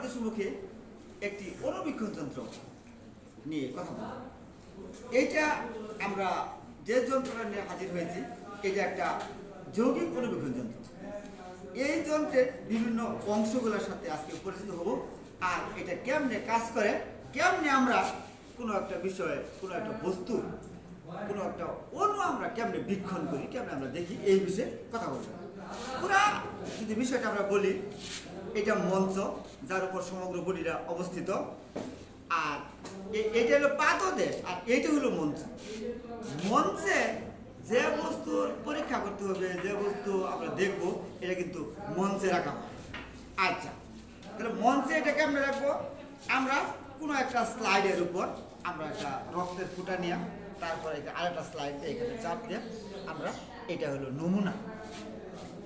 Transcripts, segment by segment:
আপনাদের সম্মুখে একটি অনুবীক্ষণ যন্ত্র নিয়ে কথা বলব। এইটা আমরা যে যন্ত্রটা নিয়ে হাজির হয়েছি, এটা একটা যৌগিক অনুবীক্ষণ যন্ত্র। এই যন্ত্রের বিভিন্ন অংশগুলোর সাথে আজকে পরিচিত হব, আর এটা কেমনে কাজ করে, কেমনে আমরা কোনো একটা বিষয়ে, কোনো একটা বস্তু, কোনো একটা অণু আমরা কেমনে বীক্ষণ করি, কেমনে আমরা দেখি, এই বিষয়ে কথা বলবো। পুরা যদি বিষয়টা আমরা বলি, এটা মঞ্চ, যার উপর সমগ্র বডিটা অবস্থিত, আর এটা হলো পাদদেশ, আর এইটা হলো মঞ্চ। মঞ্চে যে বস্তুর পরীক্ষা করতে হবে, যে বস্তু আমরা দেখবো, এটা কিন্তু মঞ্চে রাখা হয়। আচ্ছা, তাহলে মঞ্চে এটা কেমনে রাখবো? আমরা কোনো একটা স্লাইডের উপর আমরা একটা রক্তের ফুটা নিয়ে, তারপরে আরেকটা স্লাইড দিয়ে এখানে চাপ দিয়ে আমরা, এটা হলো নমুনা,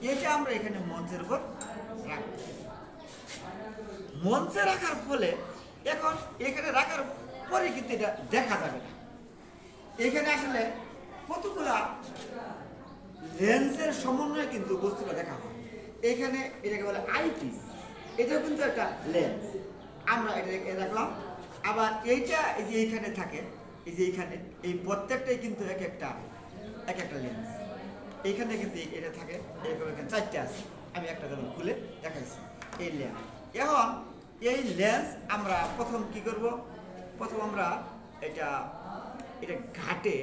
এটা আমরা এখানে মঞ্চের উপর রাখবো। মঞ্চে রাখার ফলে এখন এখানে রাখার পরে কিন্তু এটা দেখা যাবে না। এখানে আসলে কতগুলা লেন্সের সমন্বয়ে কিন্তু বস্তুটা দেখা হয়। এখানে এটাকে বলে আইপিস, এটাও কিন্তু একটা লেন্স। আমরা এটাকে রাখলাম। আবার এইটা এই যে এইখানে থাকে, এই যে এইখানে, এই প্রত্যেকটাই কিন্তু এক একটা লেন্স। এইখানে কিন্তু এটা থাকে, এরকম এখানে 4টে আছে। আমি একটা যেমন খুলে দেখাইছি, এই লেন্স। এখন এই লেন্স আমরা প্রথম কি করব? প্রথম আমরা এটা ঘাটে,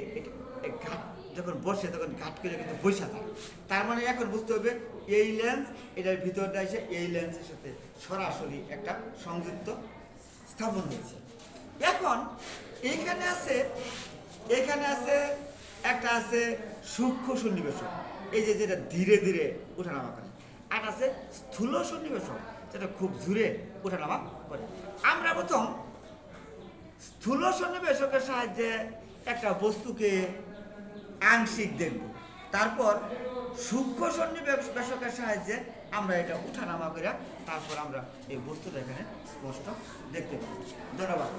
ঘাট যখন বসে তখন ঘাট করে কিন্তু বসে থাকে। তার মানে এখন বুঝতে হবে এই লেন্স, এটার ভিতরটা এসে এই লেন্সের সাথে সরাসরি একটা সংযুক্ত স্থাপন হয়েছে। এখন এখানে আছে একটা আছে সূক্ষ্ম সন্নিবেশক, এই যে যেটা ধীরে ধীরে ওঠানামা করে। আর আছে স্থূল সন্নিবেশক, যেটা খুব জোরে ওঠানামা করে। আমরা প্রথম স্থূল সন্নিবেশকের সাহায্যে একটা বস্তুকে আংশিক দেখব, তারপর সূক্ষ্ম সন্নিবেশকের সাহায্যে আমরা এটা উঠানামা করে তারপর আমরা এই বস্তুটা এখানে স্পষ্ট দেখতে পাবো। ধন্যবাদ।